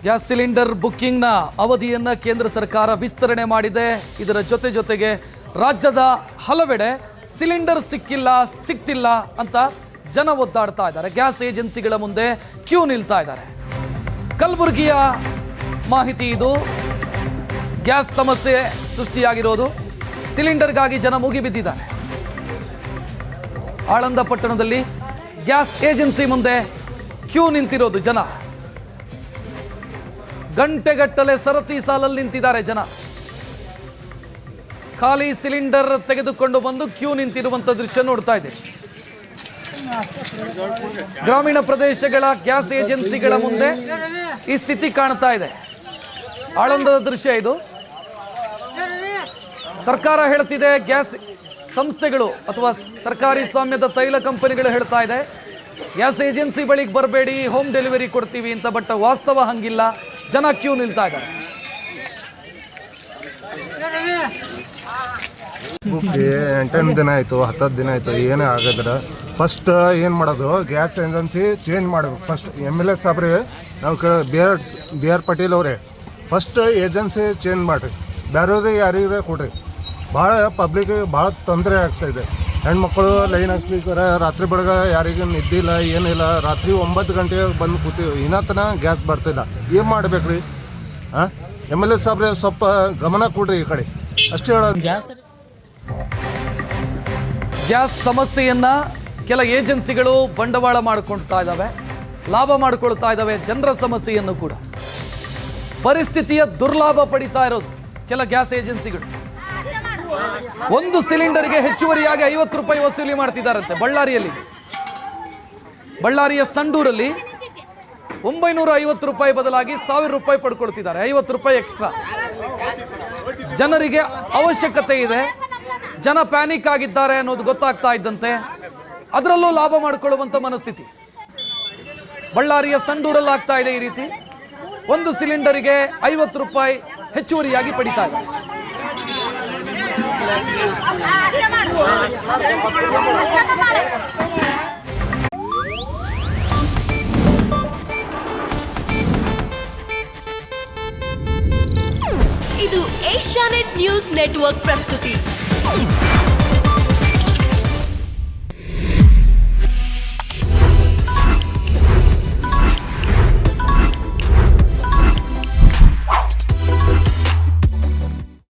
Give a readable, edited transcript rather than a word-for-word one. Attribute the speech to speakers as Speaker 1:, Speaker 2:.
Speaker 1: Gas cylinder ಬುಕ್ಕಿಂಗ್ನ ಅವಧಿಯನ್ನು ಕೇಂದ್ರ ಸರ್ಕಾರ ವಿಸ್ತರಣೆ ಮಾಡಿದೆ. ಇದರ ಜೊತೆಗೆ ರಾಜ್ಯದ ಹಲವೆಡೆ ಸಿಲಿಂಡರ್ ಸಿಗ್ತಿಲ್ಲ ಅಂತ ಜನ ಒದ್ದಾಡ್ತಾ ಇದ್ದಾರೆ. ಗ್ಯಾಸ್ ಏಜೆನ್ಸಿಗಳ ಮುಂದೆ ಕ್ಯೂ ನಿಲ್ತಾ ಇದ್ದಾರೆ. ಕಲಬುರಗಿಯ ಮಾಹಿತಿ ಇದು. ಗ್ಯಾಸ್ ಸಮಸ್ಯೆ ಸೃಷ್ಟಿಯಾಗಿರೋದು, ಸಿಲಿಂಡರ್ಗಾಗಿ ಜನ ಮುಗಿಬಿದ್ದಿದ್ದಾರೆ. ಆಳಂದ ಪಟ್ಟಣದಲ್ಲಿ ಗ್ಯಾಸ್ ಏಜೆನ್ಸಿ ಮುಂದೆ ಕ್ಯೂ ನಿಂತಿರೋದು ಜನ. ಗಂಟೆಗಟ್ಟಲೆ ಸರತಿ ಸಾಲಲ್ಲಿ ನಿಂತಿದ್ದಾರೆ ಜನ. ಖಾಲಿ ಸಿಲಿಂಡರ್ ತೆಗೆದುಕೊಂಡು ಬಂದು ಕ್ಯೂ ನಿಂತಿರುವಂತ ದೃಶ್ಯ ನೋಡ್ತಾ ಇದೆ. ಗ್ರಾಮೀಣ ಪ್ರದೇಶಗಳ ಗ್ಯಾಸ್ ಏಜೆನ್ಸಿಗಳ ಮುಂದೆ ಈ ಸ್ಥಿತಿ ಕಾಣ್ತಾ ಇದೆ. ಆಳಂದದ ದೃಶ್ಯ ಇದು. ಸರ್ಕಾರ ಹೇಳ್ತಿದೆ, ಗ್ಯಾಸ್ ಸಂಸ್ಥೆಗಳು ಅಥವಾ ಸರ್ಕಾರಿ ಸ್ವಾಮ್ಯದ ತೈಲ ಕಂಪನಿಗಳು ಹೇಳ್ತಾ ಇದೆ ಗ್ಯಾಸ್ ಏಜೆನ್ಸಿ ಬಳಿಗೆ ಬರಬೇಡಿ, ಹೋಮ್ ಡೆಲಿವರಿ ಕೊಡ್ತೀವಿ ಅಂತ. ಬಟ್ ವಾಸ್ತವ ಹಂಗಿಲ್ಲ. ಜನ ಕ್ಯೂ ನಿಲ್ತಾ ಇದ್ದಾರೆ.
Speaker 2: ಎಂಟನೇ ದಿನ ಆಯಿತು, 10 ದಿನ ಆಯಿತು, ಏನೇ ಆಗಿದ್ರೆ ಫಸ್ಟ್ ಏನು ಮಾಡೋದು, ಗ್ಯಾಸ್ ಏಜೆನ್ಸಿ ಚೇಂಜ್ ಮಾಡಬೇಕು. ಫಸ್ಟ್ MLA ಸಾಬ್ರಿಗೆ ನಾವು ಬಿ ಆರ್ ಪಾಟೀಲ್ ಅವರೇ ಫಸ್ಟ್ ಏಜೆನ್ಸಿ ಚೇಂಜ್ ಮಾಡಿರಿ, ಬೇರೆಯವ್ರಿಗೆ ಯಾರಿಗೆ ಕೊಡ್ರಿ. ಭಾಳ ಪಬ್ಲಿಕ್ಗೆ ಭಾಳ ತೊಂದರೆ ಆಗ್ತಾಯಿದೆ. ಹೆಣ್ಮಕ್ಳು ಲೈನ್ ಹಾಕ್ಸ್ಲಿಕ್ಕೆ ರಾತ್ರಿ ಬೆಳಗ್ಗೆ ಯಾರಿಗೂ ನಿದ್ದಿಲ್ಲ, ಏನಿಲ್ಲ. ರಾತ್ರಿ 9 ಗಂಟೆಗೆ ಬಂದು ಕೂತೀವಿ, ಇನ್ನತನ ಗ್ಯಾಸ್ ಬರ್ತಿಲ್ಲ. ಏನು ಮಾಡ್ಬೇಕು ರೀ? ಹಾಂ, MLA ಸಾಬ್ರೆ ಸ್ವಲ್ಪ ಗಮನ ಕೊಡ್ರಿ ಈ ಕಡೆ, ಅಷ್ಟೇ ಹೇಳೋದು.
Speaker 1: ಗ್ಯಾಸ್ ಸಮಸ್ಯೆಯನ್ನ ಕೆಲ ಏಜೆನ್ಸಿಗಳು ಬಂಡವಾಳ ಮಾಡಿಕೊಳ್ತಾ ಇದ್ದಾವೆ, ಲಾಭ ಮಾಡಿಕೊಳ್ತಾ ಇದ್ದಾವೆ. ಜನರ ಸಮಸ್ಯೆಯನ್ನು ಕೂಡ, ಪರಿಸ್ಥಿತಿಯ ದುರ್ಲಾಭ ಪಡಿತಾ ಇರೋದು ಕೆಲ ಗ್ಯಾಸ್ ಏಜೆನ್ಸಿಗಳು. ಒಂದು ಸಿಲಿಂಡರ್ಗೆ ಹೆಚ್ಚುವರಿಯಾಗಿ 50 ರೂಪಾಯಿ ವಸೂಲಿ ಮಾಡ್ತಿದ್ದಾರಂತೆ. ಬಳ್ಳಾರಿಯ ಸಂಡೂರಲ್ಲಿ 950 ರೂಪಾಯಿ ಬದಲಾಗಿ 1000 ರೂಪಾಯಿ ಪಡ್ಕೊಳ್ತಿದ್ದಾರೆ. 50 ರೂಪಾಯಿ ಎಕ್ಸ್ಟ್ರಾ. ಜನರಿಗೆ ಅವಶ್ಯಕತೆ ಇದೆ, ಜನ ಪ್ಯಾನಿಕ್ ಆಗಿದ್ದಾರೆ ಅನ್ನೋದು ಗೊತ್ತಾಗ್ತಾ ಇದ್ದಂತೆ ಅದರಲ್ಲೂ ಲಾಭ ಮಾಡಿಕೊಳ್ಳುವಂತ ಮನಸ್ಥಿತಿ ಬಳ್ಳಾರಿಯ ಸಂಡೂರಲ್ಲಿ ಆಗ್ತಾ ಇದೆ. ಈ ರೀತಿ ಒಂದು ಸಿಲಿಂಡರ್ಗೆ 50 ರೂಪಾಯಿ ಹೆಚ್ಚುವರಿಯಾಗಿ ಪಡಿತಾ ಇದೆ.
Speaker 3: ಇದು ಏಷ್ಯಾನೆಟ್ ನ್ಯೂಸ್ ನೆಟ್ವರ್ಕ್ ಪ್ರಸ್ತುತಿ.